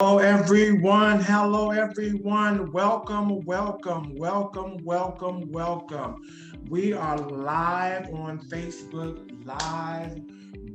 Hello everyone. Hello everyone. Welcome, welcome, welcome, welcome, welcome. We are live on Facebook, live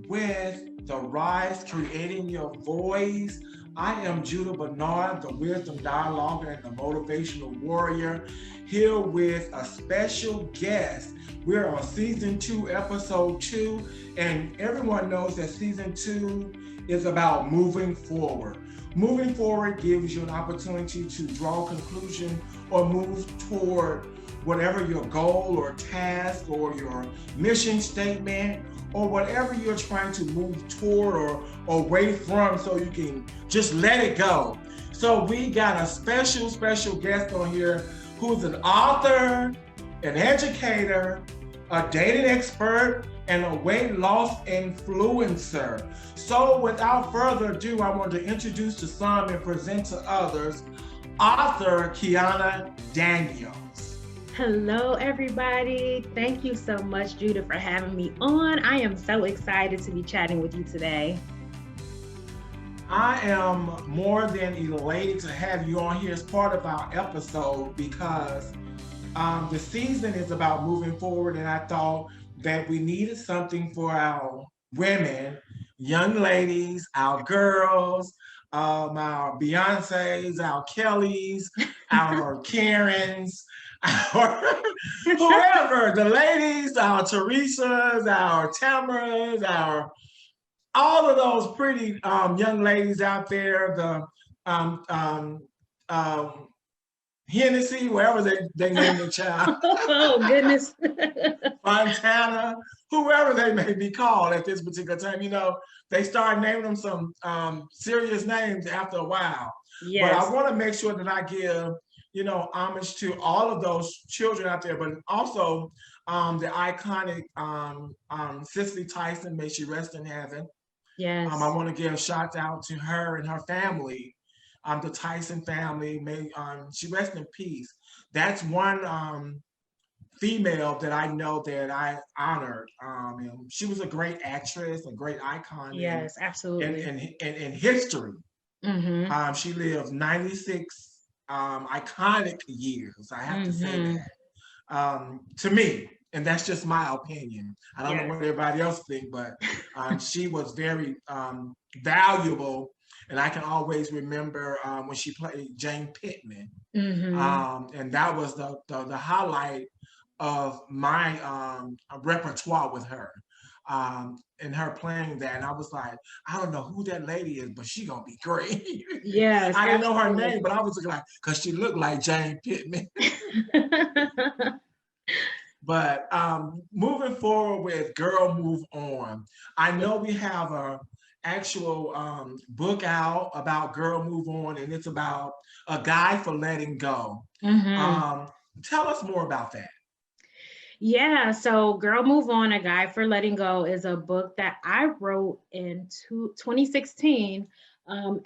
with The Rise Creating Your Voice. I am Judah Bernard, the Wisdom Dialoguer and the Motivational Warrior, here with a special guest. We're on season 2, episode 2, and everyone knows that season 2 is about moving forward. Moving forward gives you an opportunity to draw a conclusion or move toward whatever your goal or task or your mission statement or whatever you're trying to move toward or away from, so you can just let it go. So we got a special guest on here who's an author, an educator, a dating expert, and a weight loss influencer. So without further ado, I want to introduce to some and present to others author Kiana Daniels. Hello, everybody. Thank you so much, Judah, for having me on. I am so excited to be chatting with you today. I am more than elated to have you on here as part of our episode because the season is about moving forward, and I thought that we needed something for our women, young ladies, our girls, our Beyoncés, our Kellys, our Karens, our whoever, the ladies, our Teresas, our Tamaras, our all of those pretty young ladies out there, the um, um, um, Hennessy, wherever they name the child. Oh, goodness. Montana, whoever they may be called at this particular time. You know, they start naming them some serious names after a while. But I Yes. want to make sure that I give, homage to all of those children out there, but also the iconic Cicely Tyson, may she rest in heaven. I Yes. want to give a shout out to her and her family, the Tyson family. May she rest in peace. That's one female that I know that I honored. And she was a great actress, a great icon Yes, absolutely. in history. Mm-hmm. She lived 96 iconic years. I have to say Mm-hmm. that to me, and that's just my opinion. I don't know Yes. what everybody else think, but she was very valuable. And I can always remember when she played Jane Pittman, Mm-hmm. and that was the highlight of my repertoire with her, and her playing that. And I was like, I don't know who that lady is, but she gonna be great. Yes, I didn't know her absolutely. name, but I was like, because she looked like Jane Pittman. But moving forward with Girl Move On, I know we have a actual book out about Girl Move On, and it's about a guide for letting go. Mm-hmm. Um, Tell us more about that. Yeah, so Girl Move On, A Guide for Letting Go is a book that I wrote in 2016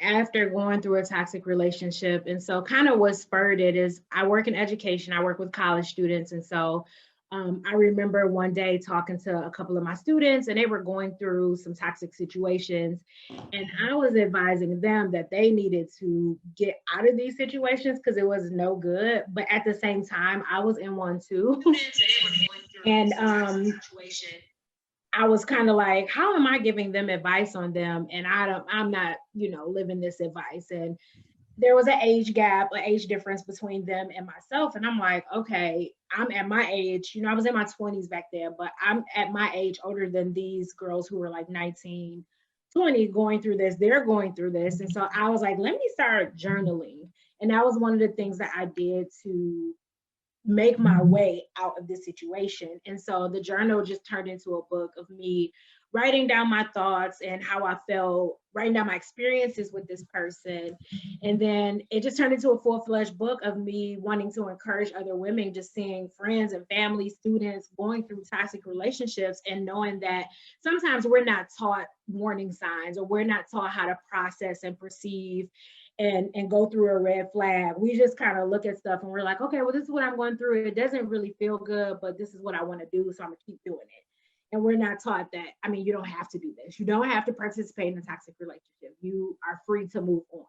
after going through a toxic relationship. And so, kind of what spurred it is I work in education, I work with college students. And so, I remember one day talking to a couple of my students, and they were going through some toxic situations. And I was advising them that they needed to get out of these situations because it was no good. But at the same time, I was in one too. And I was kind of like, how am I giving them advice on them? And I'm not, living this advice. And there was an age gap, an age difference between them and myself. And I'm like, okay, I'm at my age, I was in my 20s back then, but I'm at my age older than these girls who were like 19, 20 going through this. They're going through this. And so I was like, let me start journaling. And that was one of the things that I did to make my way out of this situation. And so the journal just turned into a book of me writing down my thoughts and how I felt, writing down my experiences with this person. And then it just turned into a full-fledged book of me wanting to encourage other women, just seeing friends and family, students going through toxic relationships and knowing that sometimes we're not taught warning signs or we're not taught how to process and perceive and go through a red flag. We just kind of look at stuff and we're like, okay, well, this is what I'm going through. It doesn't really feel good, but this is what I want to do. So I'm gonna keep doing it. And we're not taught that, I mean, you don't have to do this. You don't have to participate in a toxic relationship. You are free to move on.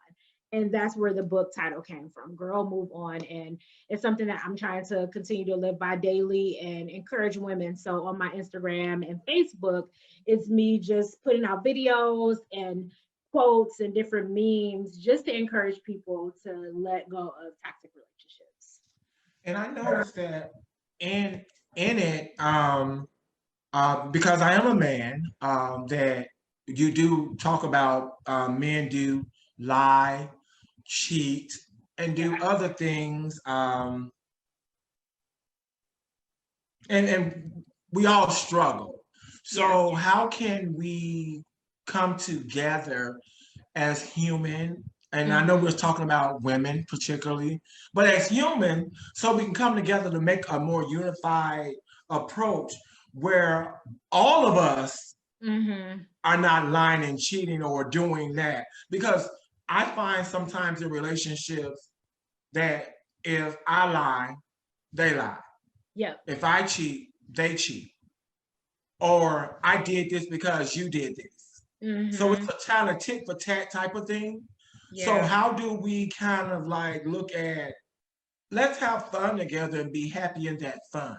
And that's where the book title came from, Girl Move On. And it's something that I'm trying to continue to live by daily and encourage women. So on my Instagram and Facebook, it's me just putting out videos and quotes and different memes just to encourage people to let go of toxic relationships. And I noticed that in it, because I am a man, that you do talk about men do lie, cheat, and do Yeah. other things, and we all struggle. Yes. So how can we come together as human? And I know Mhm. we're talking about women particularly, but as human, so we can come together to make a more unified approach where all of us Mhm. are not lying and cheating or doing that. Because I find sometimes in relationships that if I lie, they lie. Yep. If I cheat, they cheat. Or I did this because you did this. So it's Mhm. a kind of tit for tat type of thing. So Yeah. how do we kind of like look at, let's have fun together and be happy in that fun?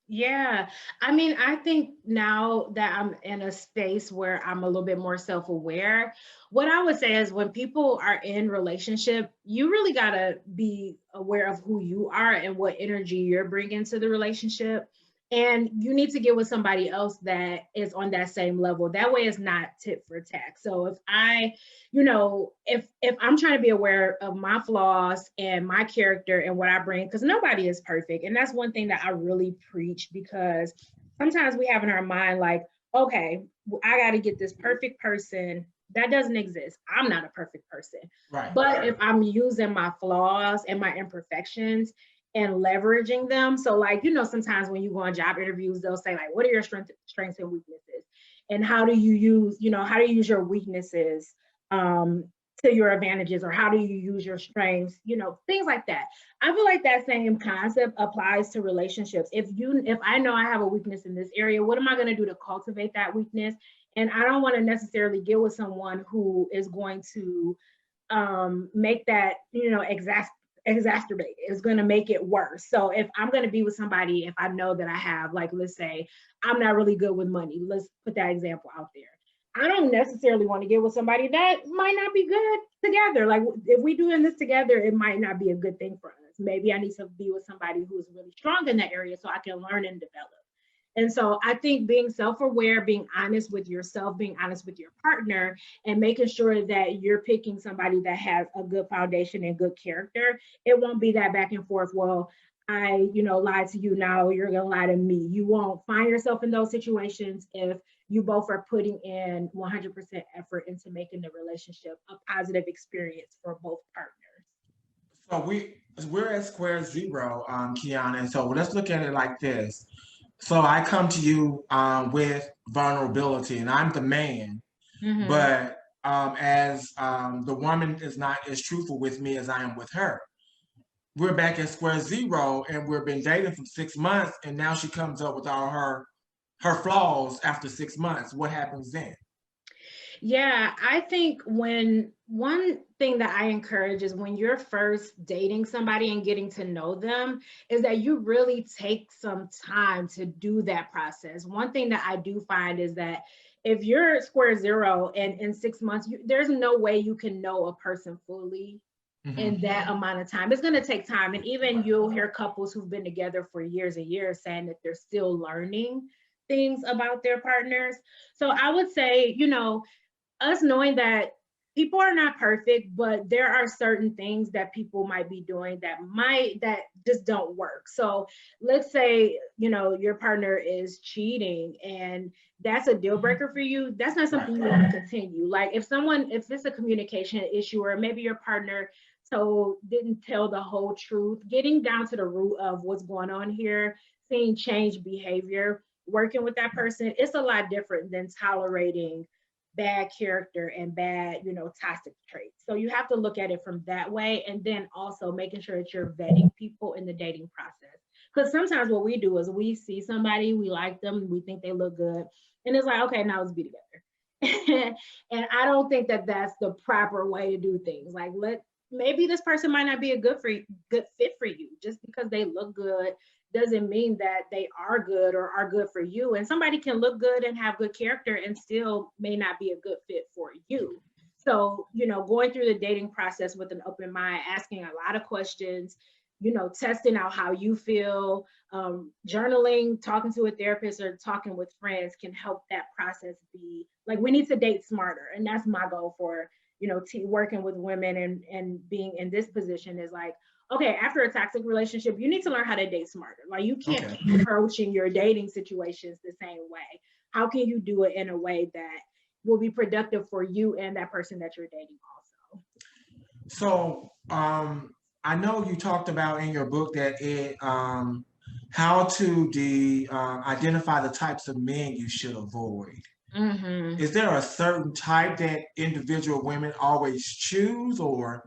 Yeah, I mean, I think now that I'm in a space where I'm a little bit more self-aware, what I would say is when people are in relationship, you really got to be aware of who you are and what energy you're bringing to the relationship. And you need to get with somebody else that is on that same level. That way it's not tit for tat. So if I, if I'm trying to be aware of my flaws and my character and what I bring, because nobody is perfect. And that's one thing that I really preach, because sometimes we have in our mind like, okay, I got to get this perfect person. That doesn't exist. I'm not a perfect person. Right. But if I'm using my flaws and my imperfections and leveraging them, so like, sometimes when you go on job interviews, they'll say like, what are your strengths and weaknesses? And how do you use your weaknesses um, to your advantages, or how do you use your strengths, things like that. I feel like that same concept applies to relationships. If I know I have a weakness in this area, what am I going to do to cultivate that weakness? And I don't want to necessarily get with someone who is going to make that, exacerbate. It's going to make it worse. So if I'm going to be with somebody, if I know that I have, like, let's say I'm not really good with money, let's put that example out there. I don't necessarily want to get with somebody that might not be good together. Like, if we doing this together, it might not be a good thing for us. Maybe I need to be with somebody who is really strong in that area so I can learn and develop. And so I think being self-aware, being honest with yourself, being honest with your partner, and making sure that you're picking somebody that has a good foundation and good character. It won't be that back and forth. Well, I, lied to you. Now you're gonna lie to me. You won't find yourself in those situations if you both are putting in 100% effort into making the relationship a positive experience for both partners. So we're at square zero, Kiana. So let's look at it like this. So I come to you with vulnerability, and I'm the man, Mm-hmm. but as the woman is not as truthful with me as I am with her. We're back at square zero, and we've been dating for 6 months, and now she comes up with all her flaws after 6 months. What happens then? Yeah, I think when one thing that I encourage is when you're first dating somebody and getting to know them, is that you really take some time to do that process. One thing that I do find is that if you're at square zero and in 6 months, there's no way you can know a person fully Hmm. in that amount of time. It's going to take time. And even you'll hear couples who've been together for years and years saying that they're still learning things about their partners. So I would say, us knowing that people are not perfect, but there are certain things that people might be doing that just don't work. So let's say, your partner is cheating and that's a deal breaker for you. That's not Right. something you want to continue. Like if it's a communication issue, or maybe your partner didn't tell the whole truth, getting down to the root of what's going on here, seeing change behavior, working with that person, it's a lot different than tolerating bad character and bad, toxic traits. So you have to look at it from that way. And then also making sure that you're vetting people in the dating process. Because sometimes what we do is we see somebody, we like them, we think they look good. And it's like, okay, now let's be together. And I don't think that that's the proper way to do things. Like, maybe this person might not be a good fit for you. Just because they look good doesn't mean that they are good or are good for you. And somebody can look good and have good character and still may not be a good fit for you. So, going through the dating process with an open mind, asking a lot of questions, testing out how you feel, journaling, talking to a therapist, or talking with friends can help that process be like, we need to date smarter. And that's my goal for, working with women and being in this position is like, okay, after a toxic relationship, you need to learn how to date smarter. Like, you can't keep approaching your dating situations the same way. How can you do it in a way that will be productive for you and that person that you're dating also? So, I know you talked about in your book that how to identify the types of men you should avoid. Mm-hmm. Is there a certain type that individual women always choose, or?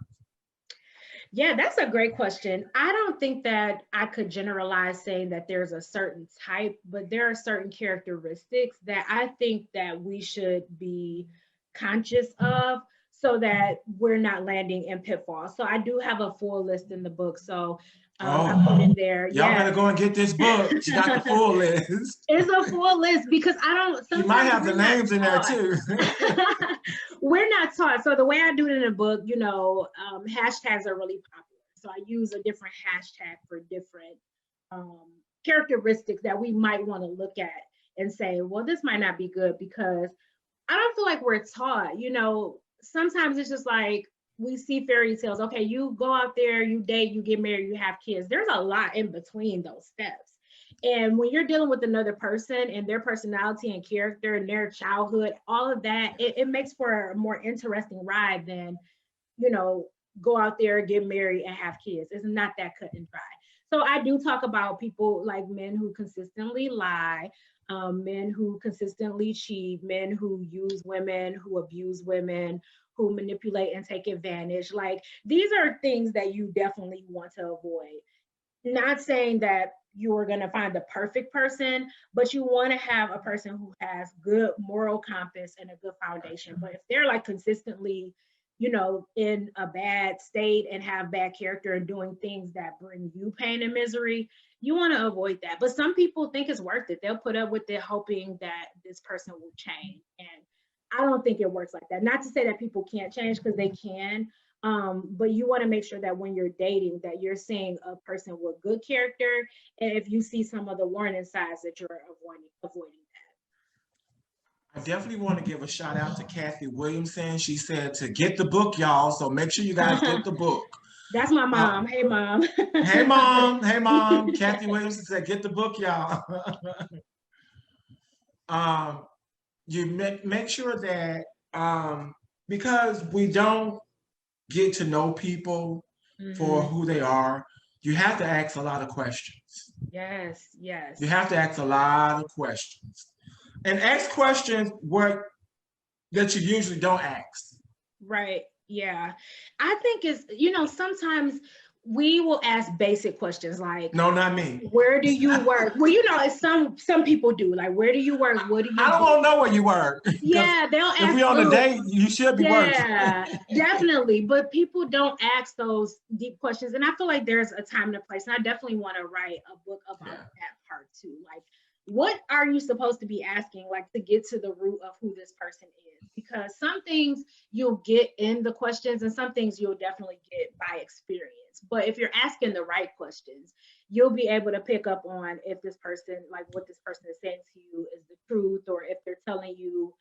Yeah, that's a great question. I don't think that I could generalize saying that there's a certain type, but there are certain characteristics that I think that we should be conscious of so that we're not landing in pitfalls. So I do have a full list in the book. So I put in there. Y'all better go and get this book. She got the full list. It's a full list because I don't. You might have the names in there too. We're not taught. So the way I do it in the book, hashtags are really popular. So I use a different hashtag for different characteristics that we might want to look at and say, well, this might not be good because I don't feel like we're taught. Sometimes it's just like we see fairy tales. Okay, you go out there, you date, you get married, you have kids. There's a lot in between those steps. And when you're dealing with another person and their personality and character and their childhood, all of that, it makes for a more interesting ride than, go out there, get married, and have kids. It's not that cut and dry. So I do talk about people like men who consistently lie, men who consistently cheat, men who use women, who abuse women, who manipulate and take advantage. Like, these are things that you definitely want to avoid. Not saying that you are going to find the perfect person, but you want to have a person who has good moral compass and a good foundation. But if they're like consistently, in a bad state and have bad character and doing things that bring you pain and misery, you want to avoid that. But some people think it's worth it. They'll put up with it hoping that this person will change. And I don't think it works like that. Not to say that people can't change, because they can. But you want to make sure that when you're dating, that you're seeing a person with good character. And if you see some of the warning signs, that you're avoiding that. I definitely want to give a shout out to Kathy Williamson. She said to get the book, y'all. So make sure you guys get the book. That's my mom. Hey, mom. Hey, mom. Hey, mom. Kathy Williamson said, get the book, y'all. You make sure that because we don't get to know people for who they are, you have to ask a lot of questions. Yes. You have to ask a lot of questions. And ask questions that you usually don't ask. Right. Yeah. I think sometimes we will ask basic questions like, no, not me. Where do you work? Well, it's some people do. Like, where do you work? What do you do? I don't want to know where you work. Yeah, they'll ask. If we're on a date, you should be working. Yeah, definitely. But people don't ask those deep questions. And I feel like there's a time and a place. And I definitely want to write a book about that part too. Like, what are you supposed to be asking, like, to get to the root of who this person is? Because some things you'll get in the questions and some things you'll definitely get by experience. But if you're asking the right questions, you'll be able to pick up on if this person, like what this person is saying to you is the truth, or if they're telling you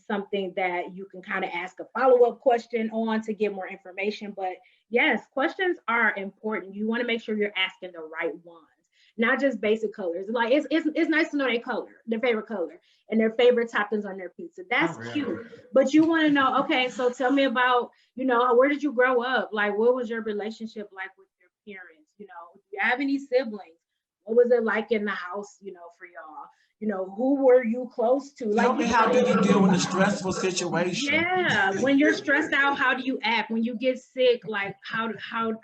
something that you can kind of ask a follow-up question on to get more information. But yes, questions are important. You want to make sure you're asking the right ones. Not just basic colors. Like, it's nice to know their favorite color and their favorite toppings on their pizza. That's cute. But you want to know, okay, so tell me about, where did you grow up? Like, what was your relationship like with your parents? Do you have any siblings? What was it like in the house, for y'all? You know, who were you close to? Tell Like, me, how do you deal with a stressful situation? yeah, when you're stressed out, how do you act? When you get sick, like how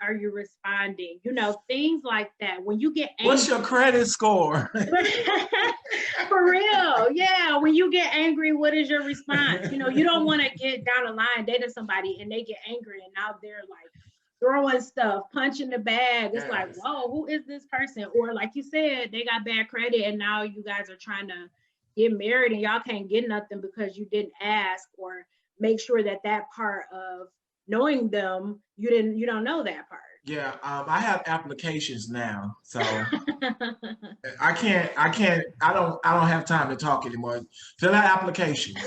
are you responding? You know, things like that. When you get What's angry, your credit score? for real, yeah. When you get angry, what is your response? You know, you don't want to get down the line dating somebody and they get angry and now they're like throwing stuff, punching the bag. It's like, Yes. whoa, who is this person? Or like you said, they got bad credit and now you guys are trying to get married and y'all can't get nothing because you didn't ask or make sure that that part of knowing them, you don't know that part. Yeah, I have applications now, so I don't have time to talk anymore. Fill out applications.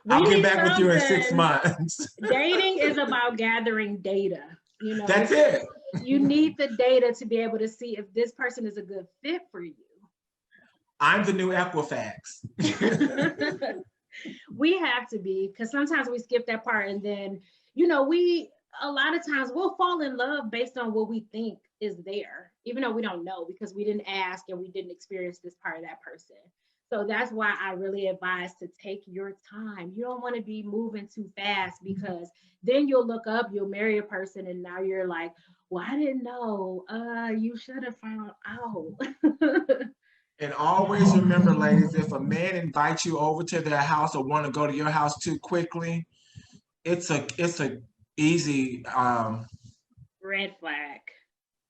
We I'll get need back with you in 6 something. months. Dating is about gathering data. You know, That's it. you need the data to be able to see if this person is a good fit for you. I'm the new Equifax. We have to be, because sometimes we skip that part and then, you know, we a lot of times we'll fall in love based on what we think is there, even though we don't know because we didn't ask and we didn't experience this part of that person. So that's why I really advise to take your time. You don't want to be moving too fast because then you'll look up, you'll marry a person, and now you're like, well, I didn't know. You should have found out. And always remember, ladies, if a man invites you over to their house or want to go to your house too quickly, it's a easy Red flag.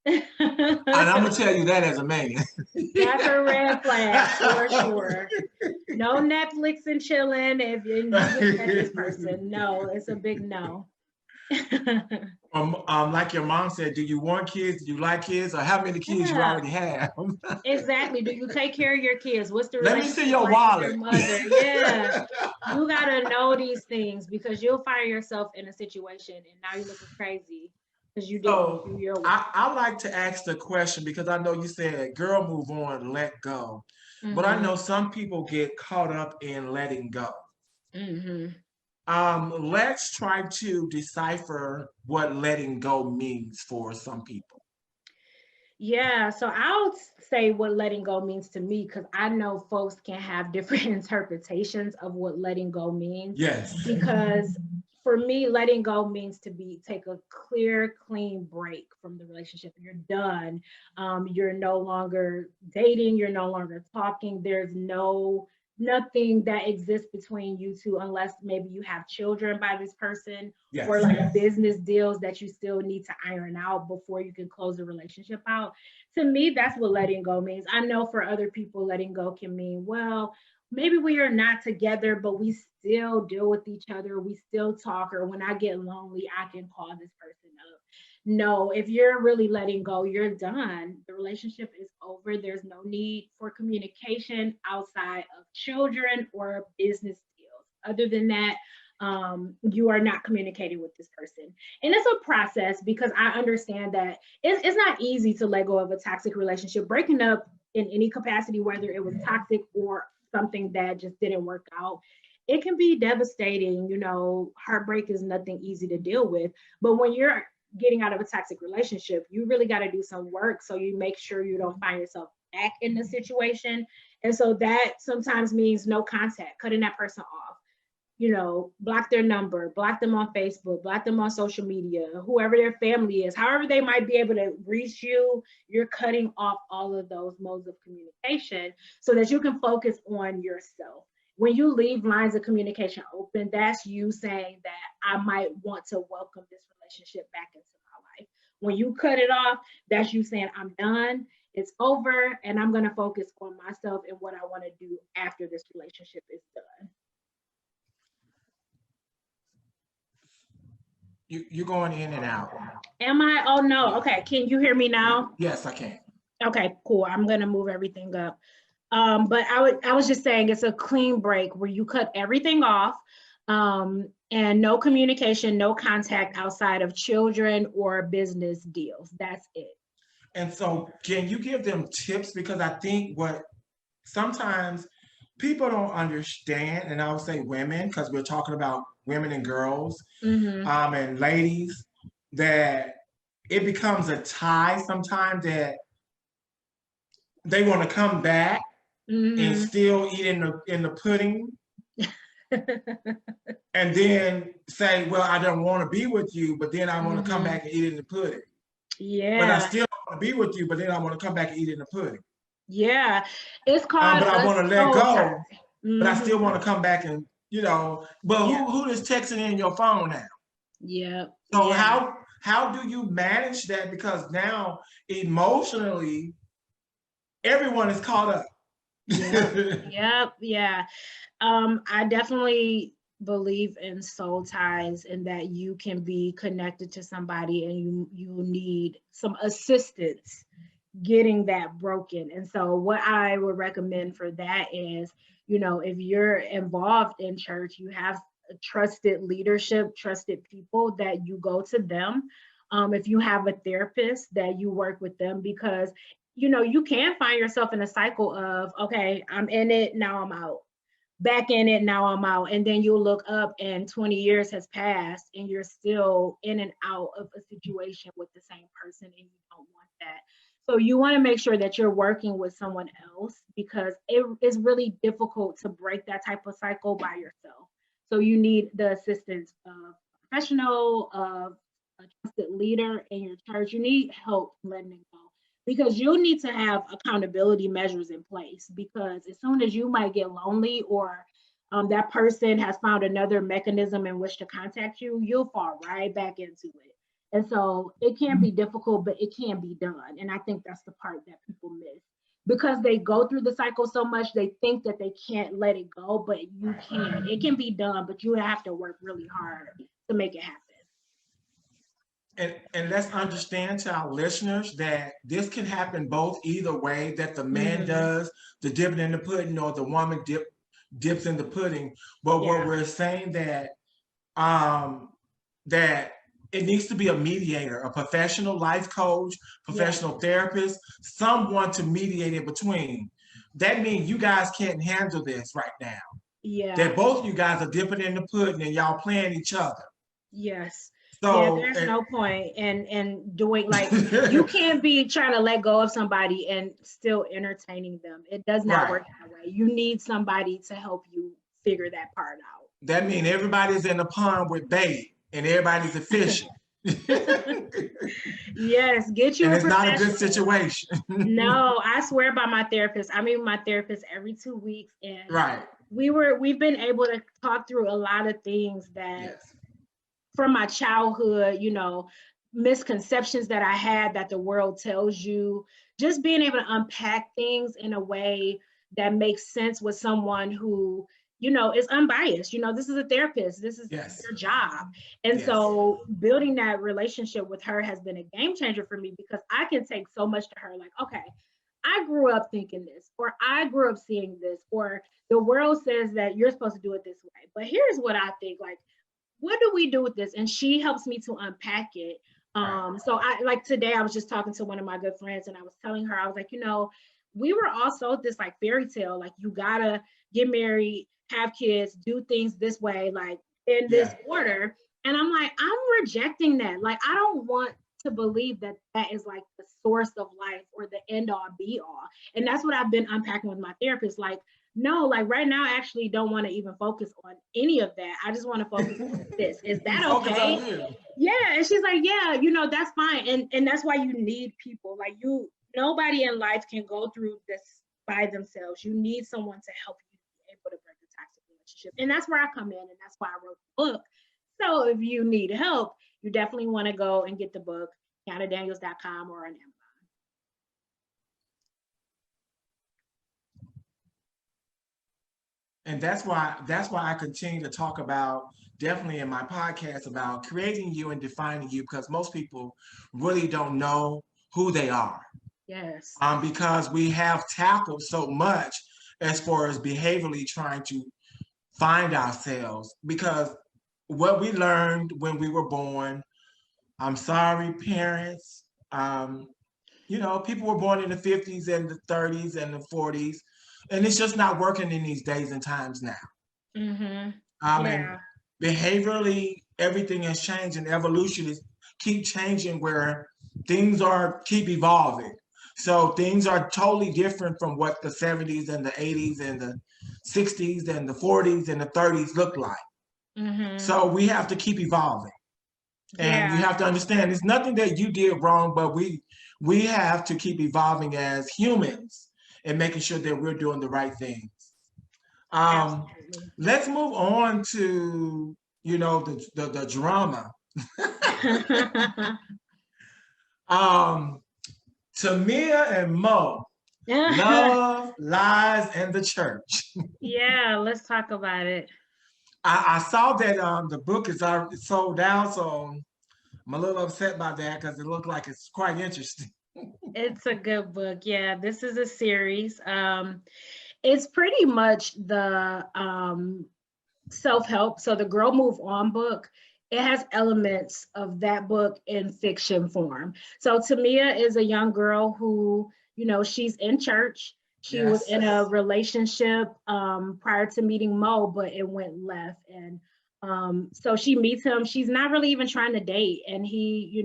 and I'm gonna tell you that as a man. That's a red flag for sure. No Netflix and chilling if you met this person. No, it's a big no. Like your mom said, do you want kids? Do you like kids? Or how many kids you Yeah, already have? exactly. Do you take care of your kids? What's the Let me see relationship your like with your wallet. mother? Yeah. You gotta know these things because you'll find yourself in a situation and now you're looking crazy because you didn't So do your work. I like to ask the question because I know you said, girl, move on, let go. But I Mm-hmm. know some people get caught up in letting go. Mm-hmm. Let's try to decipher what letting go means for some people. Yeah, so I'll say what letting go means to me because I know folks can have different interpretations of what letting go means. Yes. Because for me, letting go means to be take a clear, clean break from the relationship. You're done. You're no longer dating. You're no longer talking. There's nothing that exists between you two unless maybe you have children by this person or Yes. like business deals that you still need to iron out before you can close the relationship out. To me, that's what letting go means. I know for other people, letting go can mean, well, maybe we are not together, but we still deal with each other. We still talk, or when I get lonely, I can call this person up. No, if you're really letting go, you're done. The relationship is over. There's no need for communication outside of children or business deals. Other than that, you are not communicating with this person. And it's a process because I understand that it's not easy to let go of a toxic relationship. Breaking up in any capacity, whether it was toxic or something that just didn't work out, it can be devastating. You know, heartbreak is nothing easy to deal with. But when you're getting out of a toxic relationship, you really got to do some work so you make sure you don't find yourself back in the situation. And so that sometimes means no contact, cutting that person off, you know, block their number, block them on Facebook, block them on social media, whoever their family is, however they might be able to reach you, you're cutting off all of those modes of communication so that you can focus on yourself. When you leave lines of communication open, that's you saying that I might want to welcome this relationship back into my life. When you cut it off, that's you saying I'm done, it's over, and I'm going to focus on myself and what I want to do after this relationship is done. You're going in and out. Am I? Oh no. Okay. Can you hear me now? Yes, I can. Okay, cool. I'm gonna move everything up. But I was just saying it's a clean break where you cut everything off, and no communication, no contact outside of children or business deals. That's it. And so, can you give them tips? Because I think what sometimes people don't understand, and I would say women, because we're talking about women and girls, Mm-hmm. and ladies, that it becomes a tie sometimes that they want to come back and Mm-hmm. still eat in the pudding, and then say, well, I don't want to be with you, but then I want to come Mm-hmm. back and eat in the pudding. But I Yeah. still want to be with you, but then I want to come back and eat in the pudding. Yeah. It's called But I a want to let soul tie. go, but I still Mm-hmm. want to come back and, but Yeah. who is texting in your phone now? Yeah. So Yeah. how do you manage that? Because now emotionally, everyone is caught up. Yep. Yep. Yeah. I definitely believe in soul ties and that you can be connected to somebody and you need some assistance getting that broken. And so what I would recommend for that is, if you're involved in church, you have a trusted leadership, trusted people that you go to them. If you have a therapist that you work with them, because you can find yourself in a cycle of, okay, I'm in it, now I'm out, back in it, now I'm out. And then you look up and 20 years has passed and you're still in and out of a situation with the same person, and you don't want that. So you want to make sure that you're working with someone else, because it is really difficult to break that type of cycle by yourself. So you need the assistance of a professional, of a trusted leader in your church. You need help letting it go, because you'll need to have accountability measures in place, because as soon as you might get lonely, or that person has found another mechanism in which to contact you, you'll fall right back into it. And so it can be difficult, but it can be done. And I think that's the part that people miss, because they go through the cycle so much, they think that they can't let it go, but you can. It can be done, but you have to work really hard to make it happen. And let's understand to our listeners that this can happen both either way, that the man Mm-hmm. does the dipping in the pudding or the woman dips in the pudding. But what Yeah. we're saying um that it needs to be a mediator, a professional life coach, Yes. professional therapist, someone to mediate in between. That means you guys can't handle this right now. Yeah. That both of you guys are dipping in the pudding and y'all playing each other. Yes. Yeah, So there's no point in doing, like, you can't be trying to let go of somebody and still entertaining them. It does not right. work that way. You need somebody to help you figure that part That means everybody's in the pond with bait and everybody's a fishing. And Yes, get you a it's not a good professional. situation. No, I swear by my therapist. I meet with my therapist every 2 weeks, and Right. we've been able to talk through a lot of things that Yes. from my childhood, misconceptions that I had that the world tells you, just being able to unpack things in a way that makes sense with someone who, is unbiased. This is a therapist, this is Yes. their job. And Yes. so building that relationship with her has been a game changer for me, because I can take so much to her, like, okay, I grew up thinking this, or I grew up seeing this, or the world says that you're supposed to do it this way. But here's what I think, like, what do we do with this? And she helps me to unpack it. Right. So I, like, today I was just talking to one of my good friends, and I was telling her, I was like, we were all sold this like fairy tale, like, you gotta get married, have kids, do things this way, like in this Yeah. order. And I'm like, I'm rejecting that. Like, I don't want to believe that that is like the source of life or the end all be all. And that's what I've been unpacking with my therapist. Like, no, like right now, I actually don't want to even focus on any of that. I just want to focus on this. Is You that focus okay? on you. Yeah. And she's like, yeah, that's fine. And that's why you need people. Like, nobody in life can go through this by themselves. You need someone to help you be able to break a toxic relationship. And that's where I come in, and that's why I wrote the book. So if you need help, you definitely want to go and get the book, kianadaniels.com, or on Amazon. And that's why I continue to talk about, definitely in my podcast, about creating you and defining you, because most people really don't know who they are. Yes. Because we have tackled so much as far as behaviorally trying to find ourselves, because what we learned when we were born, I'm sorry, parents, people were born in the 50s and the 30s and the 40s, and it's just not working in these days and times now. Mm-hmm. And Yeah. behaviorally, everything has changed, and evolution is keep changing, where things are keep evolving. So things are totally different from what the 70s and the 80s and the 60s and the 40s and the 30s look like. So we have to keep evolving. And you Yeah, have to understand it's nothing that you did wrong, but we have to keep evolving as humans and making sure that we're doing the right things. Um, absolutely. let's move on to the drama. Um, Tamiya and Mo, love, lies, and the church. Yeah, let's talk about it. I saw that the book is already sold out, so I'm a little upset by that because it looked like it's quite interesting. It's a good book. Yeah, this is a series. It's pretty much the self-help. So the Girl Move On book, it has elements of that book in fiction form. So Tamia is a young girl who, she's in church. She was Yes. in a relationship prior to meeting Mo, but it went left. And so she meets him. She's not really even trying to date. And he,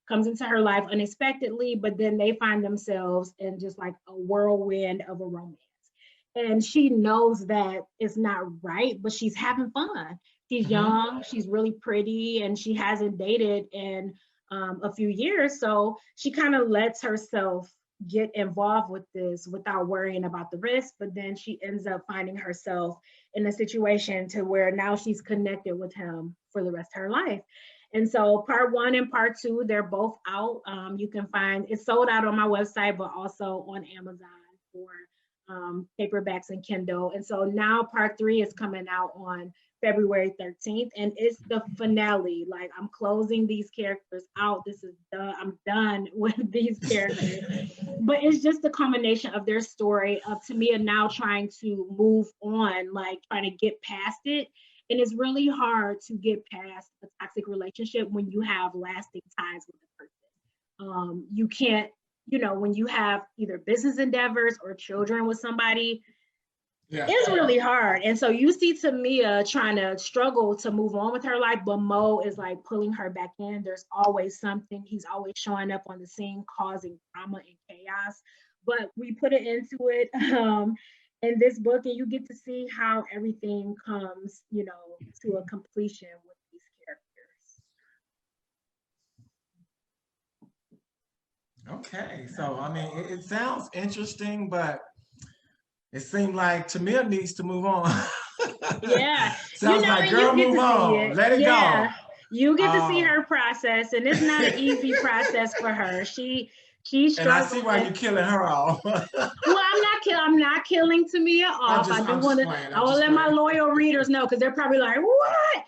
comes into her life unexpectedly, but then they find themselves in just like a whirlwind of a romance. And she knows that it's not right, but she's having fun. She's Mhm. young, she's really pretty, and she hasn't dated in a few years. So she kind of lets herself get involved with this without worrying about the risk. But then she ends up finding herself in a situation to where now she's connected with him for the rest of her life. And so part one and part two, they're both out. You can find it's sold out on my website, but also on Amazon for paperbacks and Kindle. And so now part three is coming out on February 13th, and it's the finale. Like I'm closing these characters out. This is done. I'm done with these characters. But it's just a combination of their story of Tamia now trying to move on, like trying to get past it. And it's really hard to get past a toxic relationship when you have lasting ties with a person. You can't, when you have either business endeavors or children with somebody, Yeah. it's really hard. And so you see Tamia trying to struggle to move on with her life, but Mo is like pulling her back in. There's always something. He's always showing up on the scene, causing drama and chaos. But we put it into it in this book, and you get to see how everything comes, to a completion with these Okay. So I mean, it sounds interesting, but it seemed like Tamia needs to move on. characters. Yeah, Sounds like, and you girl, get move to see on. it. Let it go. Yeah, you get to see Um, her process, and it's not an easy process for her. She and I see struggles. why you're killing her off. Well, I'm not killing Tamia off. I do I'm want just to. playing. I I'm will just let my playing. loyal readers know because they're probably like, "What?"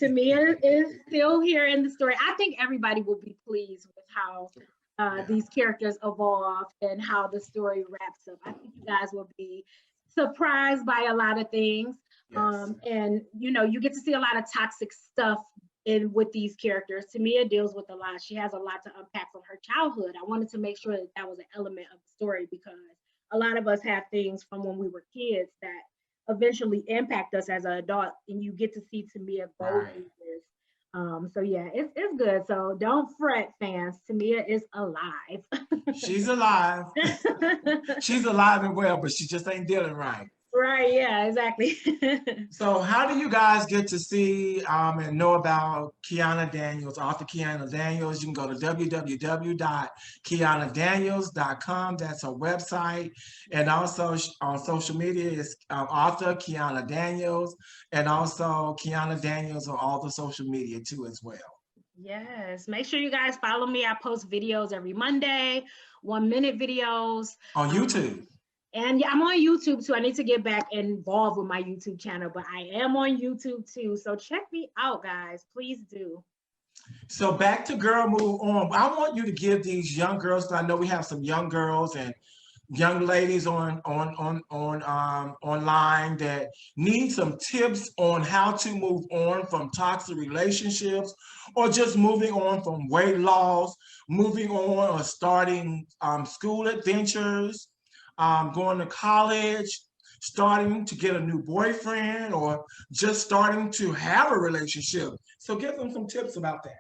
Tamia is still here in the story. I think everybody will be pleased with how Yeah. these characters evolve and how the story wraps up. I think you guys will be surprised by a lot of things. Yes. And you get to see a lot of toxic stuff in with these characters. Tamia deals with a lot. She has a lot to unpack from her childhood. I wanted to make sure that that was an element of the story because a lot of us have things from when we were kids that eventually impact us as an adult, and you get to see Tamia go Right. through this. So yeah, it's good. So don't fret, fans. Tamia is alive. She's alive. She's alive and well, but she just ain't dealing right. Right, yeah, exactly. So, how do you guys get to see and know about Kiana Daniels, author Kiana Daniels? You can go to www.kianadaniels.com. That's her website. And also on social media is author Kiana Daniels and also Kiana Daniels on all the social media too as well. Yes, make sure you guys follow me. I post videos every Monday, 1 minute videos. On Um, YouTube. and yeah, I'm on YouTube too. I need to get back involved with my YouTube channel, but I am on YouTube too. So check me out, guys. Please do. So back to Girl Move On. I want you to give these young girls, 'cause I know we have some young girls and young ladies on online that need some tips on how to move on from toxic relationships or just moving on from weight loss, moving on or starting school adventures, going to college, starting to get a new boyfriend, or just starting to have a relationship. So give them some tips about that.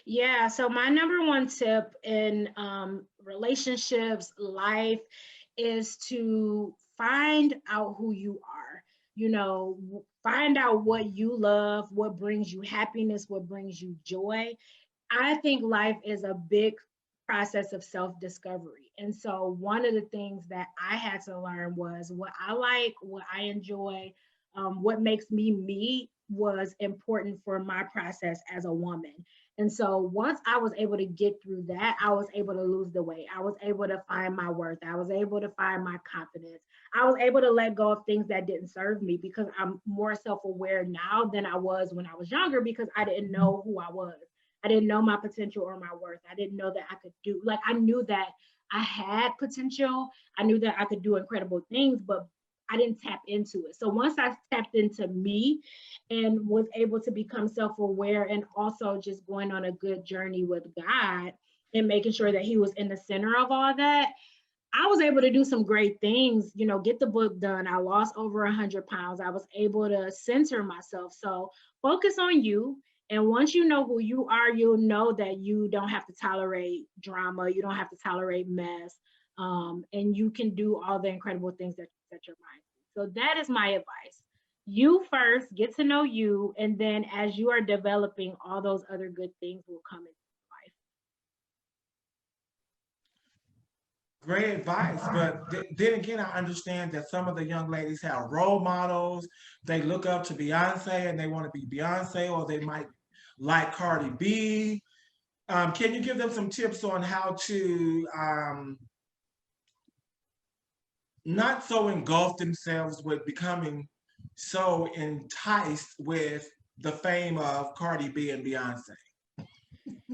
Yeah, so my number one tip in relationships, life, is to find out who you are. Find out what you love, what brings you happiness, what brings you joy. I think life is a big process of self discovery. And so, one of the things that I had to learn was what I like, what I enjoy, what makes me me was important for my process as a woman. And so, once I was able to get through that, I was able to lose the weight. I was able to find my worth. I was able to find my confidence. I was able to let go of things that didn't serve me because I'm more self aware now than I was when I was younger because I didn't know who I was. I didn't know my potential or my worth. I didn't know that I could do, like, I knew that I had potential. I knew that I could do incredible things, but I didn't tap into it. So once I tapped into me and was able to become self aware and also just going on a good journey with God and making sure that He was in the center of all that, I was able to do some great things, get the book done. I lost over 100 pounds. I was able to center myself. So focus on you. And once you know who you are, you'll know that you don't have to tolerate drama. You don't have to tolerate mess. And you can do all the incredible things that you set your mind to. So that is my advice. You first get to know you. And then as you are developing, all those other good things will come into life. Great advice, but then again, I understand that some of the young ladies have role models. They look up to Beyonce and they want to be Beyonce, or they might like Cardi B. Can you give them some tips on how to not so engulf themselves with becoming so enticed with the fame of Cardi B and Beyonce?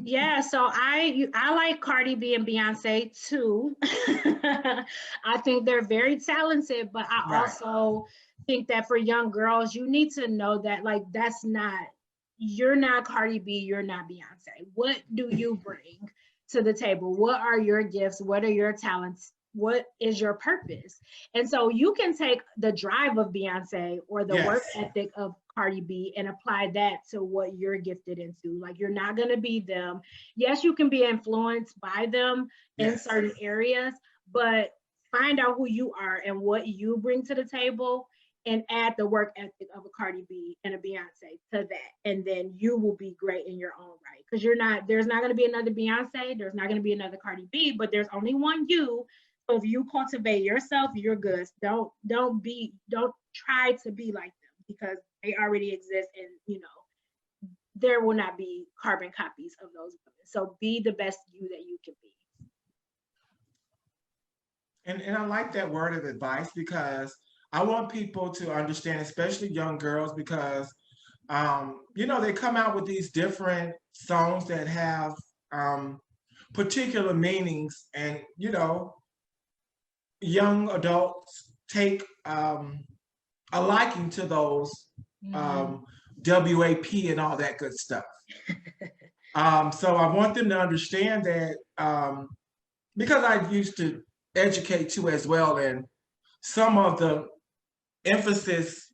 Yeah, so I like Cardi B and Beyonce too. I think they're very talented, but I Right. also think that for young girls, you need to know that like you're not Cardi B, you're not Beyonce. What do you bring to the table? What are your gifts? What are your talents? What is your purpose? And so you can take the drive of Beyonce or the work Yes. ethic of Cardi B and apply that to what you're gifted into. Like you're not going to be them. Yes, you can be influenced by them in Yes. certain areas, but find out who you are and what you bring to the table and add the work ethic of a Cardi B and a Beyonce to that. And then you will be great in your own right. Because there's not going to be another Beyonce, there's not going to be another Cardi B, but there's only one you. So if you cultivate yourself, you're good. Don't try to be like them because they already exist and there will not be carbon copies of those women. So be the best you that you can be. And I like that word of advice because I want people to understand, especially young girls, because they come out with these different songs that have particular meanings, and young adults take a liking to those Mm-hmm. um, WAP and all that good stuff. So I want them to understand that because I used to educate too as well, and some of the emphasis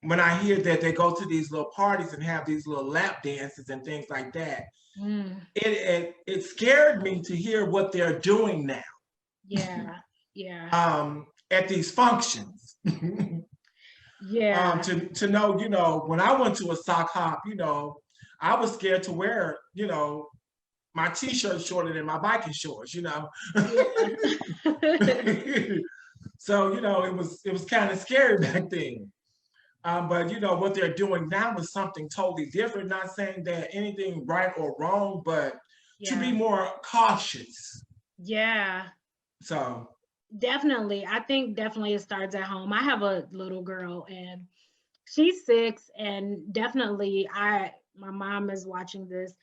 when I hear that they go to these little parties and have these little lap dances and things like that, Mm. it scared me to hear what they're doing now Yeah. Yeah. at these functions. Yeah. To know, when I went to a sock hop, I was scared to wear, my t-shirt shorter than my biking shorts. Yeah. So, it was kind of scary back then. But what they're doing now is something totally different. Not saying that anything right or wrong, but to be Yeah. more cautious. Yeah. So Definitely. I think definitely it starts at home. I have a little girl and she's 6 and definitely my mom is watching this,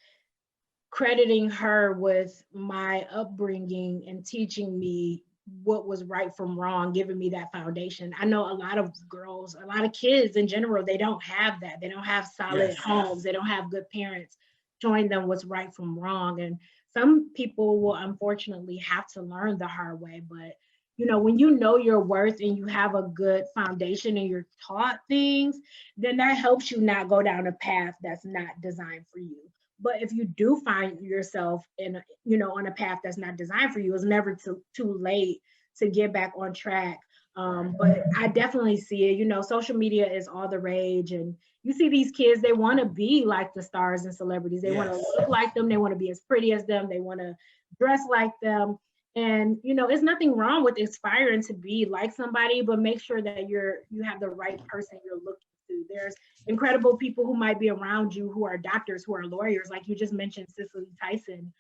crediting her with my upbringing and teaching me what was right from wrong, giving me that foundation. I know a lot of girls, a lot of kids in general, they don't have that. They don't have solid yes, homes. They don't have good parents showing them what's right from wrong. And some people will unfortunately have to learn the hard way. But when you know your worth and you have a good foundation and you're taught things, then that helps you not go down a path that's not designed for you. But if you do find yourself in, on a path that's not designed for you, it's never too late to get back on track. But I definitely see it. Social media is all the rage, and you see these kids, they want to be like the stars and celebrities. They want to look like them. They want to be as pretty as them. They want to dress like them. And it's nothing wrong with aspiring to be like somebody, but make sure that you have the right person you're looking to. There's incredible people who might be around you who are doctors, who are lawyers, like you just mentioned Cicely Tyson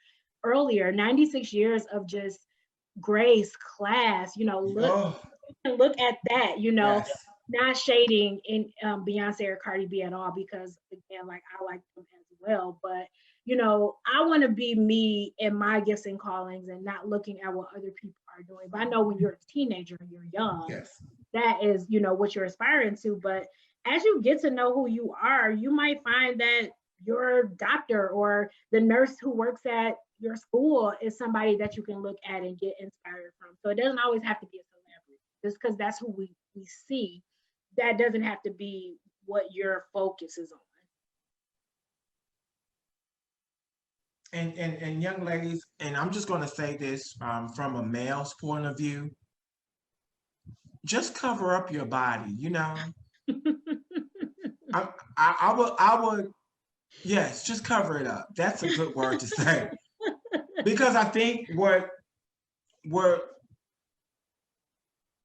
earlier. 96 years of just grace, class. Look at that. Not shading in Beyonce or Cardi B at all, because again, like I like them as well, but I want to be me in my gifts and callings and not looking at what other people are doing. But I know when you're a teenager and you're young, that is, what you're aspiring to. But as you get to know who you are, you might find that your doctor or the nurse who works at your school is somebody that you can look at and get inspired from. So it doesn't always have to be a celebrity. Just because that's who we see, that doesn't have to be what your focus is on. And young ladies, and I'm just going to say this from a male's point of view, just cover up your body. I would, yes, just cover it up. That's a good word to say, because I think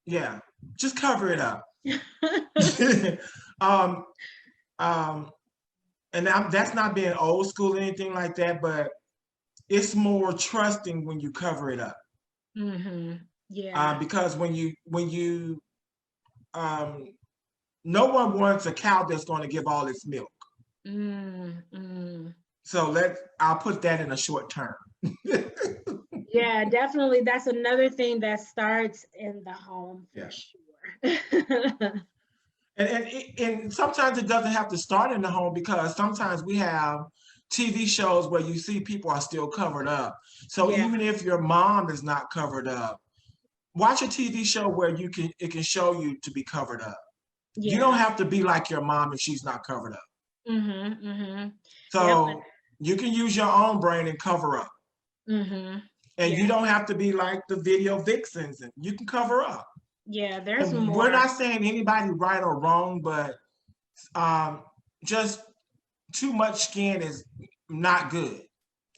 yeah, just cover it up. um, and that's not being old school or anything like that, but it's more trusting when you cover it up. Mm-hmm. Yeah. Because when you no one wants a cow that's going to give all its milk. So I'll put that in a short term. Yeah, definitely. That's another thing that starts in the home for sure. And sometimes it doesn't have to start in the home, because sometimes we have TV shows where you see people are still covered up. So even if your mom is not covered up, watch a TV show where it can show you to be covered up. You don't have to be like your mom if she's not covered up. So you can use your own brain and cover up. And you don't have to be like the video vixens, and you can cover up. Yeah, there's more. We're not saying anybody right or wrong, but just too much skin is not good.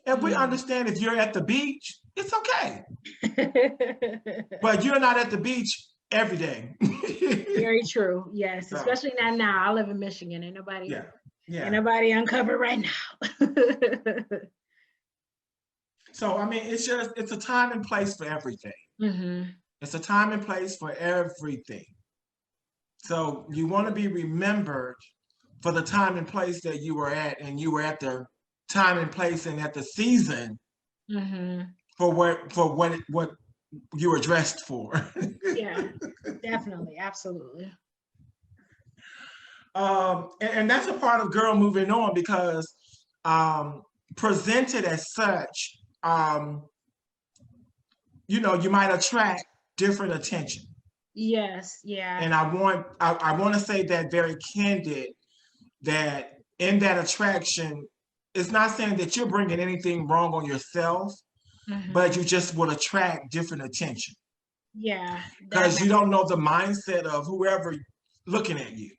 And we understand if you're at the beach, it's okay. But you're not at the beach every day. Very true. Yes, so, especially not now. I live in Michigan. Ain't nobody uncovered right now. So I mean, it's a time and place for everything. It's a time and place for everything. So you want to be remembered for the time and place that you were at, and you were at the time and place and at the season for what you were dressed for. Yeah, definitely, absolutely. And that's a part of Girl Moving On, because presented as such, you might attract different attention. Yes, yeah. And I want to say that very candid, that in that attraction, it's not saying that you're bringing anything wrong on yourself, but you just will attract different attention. Yeah. Because you don't know the mindset of whoever looking at you.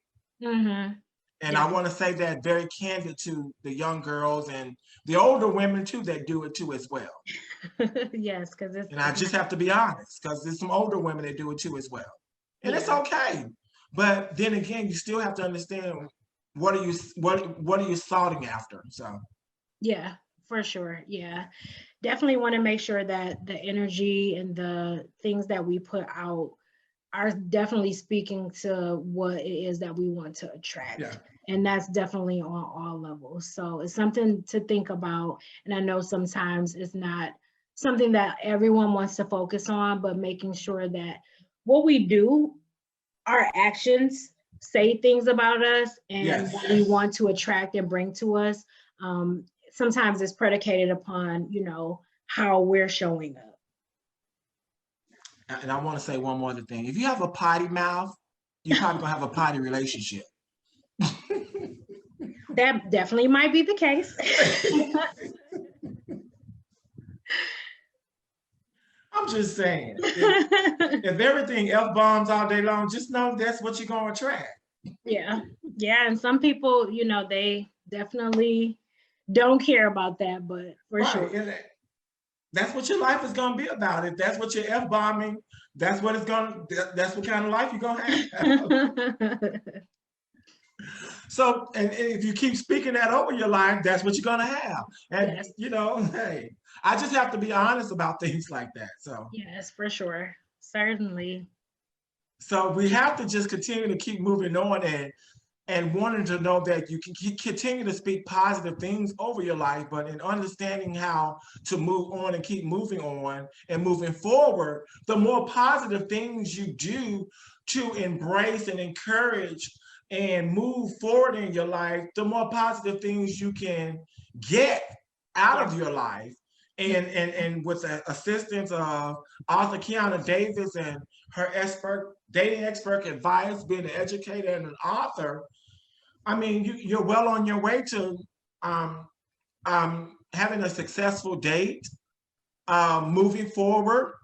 And I want to say that very candid to the young girls and the older women too that do it too as well. Yes, because and I just have to be honest, because there's some older women that do it too as well, and it's okay. But then again, you still have to understand what are you sought after. So yeah, for sure. Yeah, definitely want to make sure that the energy and the things that we put out are definitely speaking to what it is that we want to attract. Yeah. And that's definitely on all levels. So it's something to think about. And I know sometimes it's not something that everyone wants to focus on, but making sure that what we do, our actions say things about us and what we want to attract and bring to us. Sometimes it's predicated upon, how we're showing up. And I want to say one more thing. If you have a potty mouth, you're probably gonna have a potty relationship. That definitely might be the case. I'm just saying, if everything F-bombs all day long, just know that's what you're going to attract. Yeah. Yeah. And some people, they definitely don't care about that, but for sure. And that's what your life is going to be about. If that's what you're F-bombing, that's what that's what kind of life you're going to have. So, and if you keep speaking that over your life, that's what you're going to have. And, Yes. Hey, I just have to be honest about things like that. So, yes, for sure. Certainly. So we have to just continue to keep moving on and wanting to know that you can continue to speak positive things over your life, but in understanding how to move on and keep moving on and moving forward, the more positive things you do to embrace and encourage and move forward in your life, the more positive things you can get out of your life. And with the assistance of author Kiana Davis and her dating expert advice, being an educator and an author, I mean, you're well on your way to having a successful date, moving forward,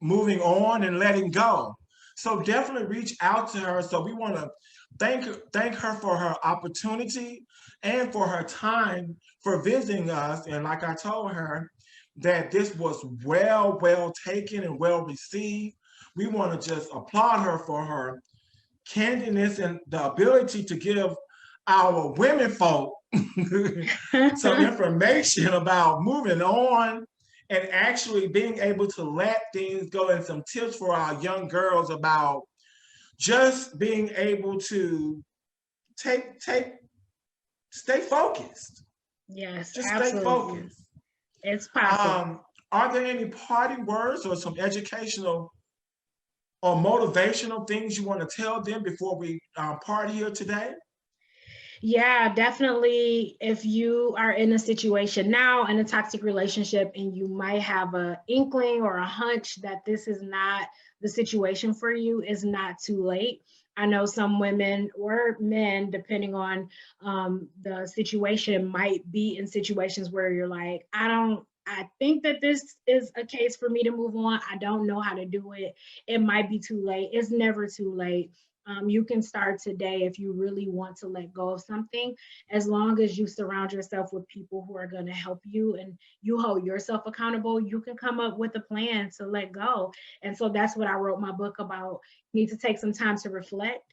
moving on and letting go. So definitely reach out to her. So we want to thank her for her opportunity and for her time for visiting us. And like I told her, that this was well taken and well received. We want to just applaud her for her candidness and the ability to give our women folk some information about moving on and actually being able to let things go, and some tips for our young girls about just being able to stay focused. Yes, just absolutely. Stay focused. It's possible. Are there any parting words or some educational or motivational things you want to tell them before we part here today? Yeah, definitely. If you are in a situation now in a toxic relationship and you might have an inkling or a hunch that this is not the situation for you, it's not too late. I know some women or men, depending on the situation, might be in situations where you're like, I think that this is a case for me to move on. I don't know how to do it. It might be too late. It's never too late. You can start today if you really want to let go of something, as long as you surround yourself with people who are going to help you and you hold yourself accountable. You can come up with a plan to let go. And so that's what I wrote my book about. You need to take some time to reflect,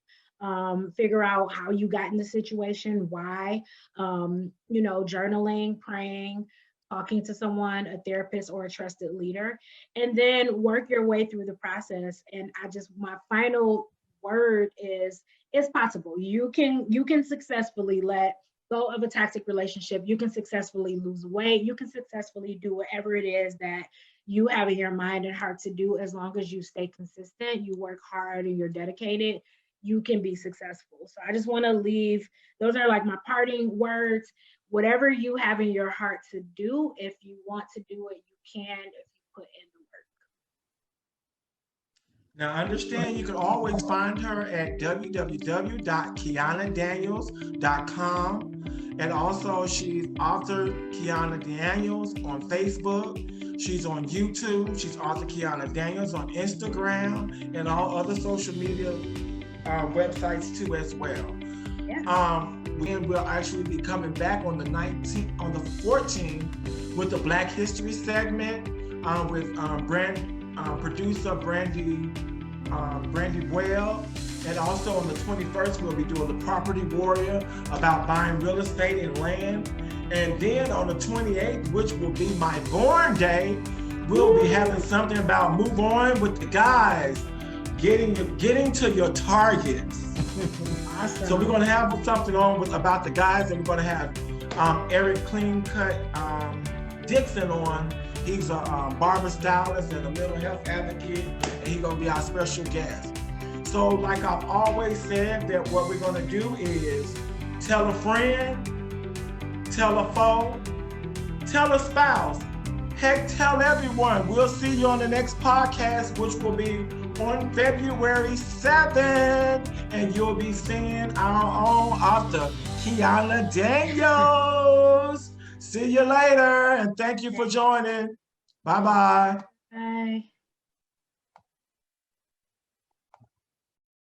figure out how you got in the situation, why, journaling, praying, talking to someone, a therapist or a trusted leader, and then work your way through the process. And my final word is, it's possible. You can successfully let go of a toxic relationship. You can successfully lose weight. You can successfully do whatever it is that you have in your mind and heart to do. As long as you stay consistent, you work hard and you're dedicated, you can be successful. So I just want to leave, those are like my parting words. Whatever you have in your heart to do, if you want to do it, you can, if you put in the work. Now, understand you can always find her at www.kianadaniels.com. And also, she's author Kiana Daniels on Facebook. She's on YouTube. She's author Kiana Daniels on Instagram and all other social media websites too as well. Yeah. We'll actually be coming back on the 14th with the Black History segment with producer Brandy Well. And also on the 21st, we'll be doing the Property Warrior about buying real estate and land. And then on the 28th, which will be my born day, we'll be having something about move on with the guys, getting to your targets. Awesome. So we're going to have something on about the guys, and we're going to have Eric Clean Cut Dixon on. He's a barber stylist and a mental health advocate, and he's going to be our special guest. So like I've always said, that what we're going to do is tell a friend, tell a foe, tell a spouse, Heck, tell everyone. We'll see you on the next podcast, which will be on February 7th. And you'll be seeing our own author, Kiana Daniels. See you later. And thank you for joining. Bye-bye. Bye.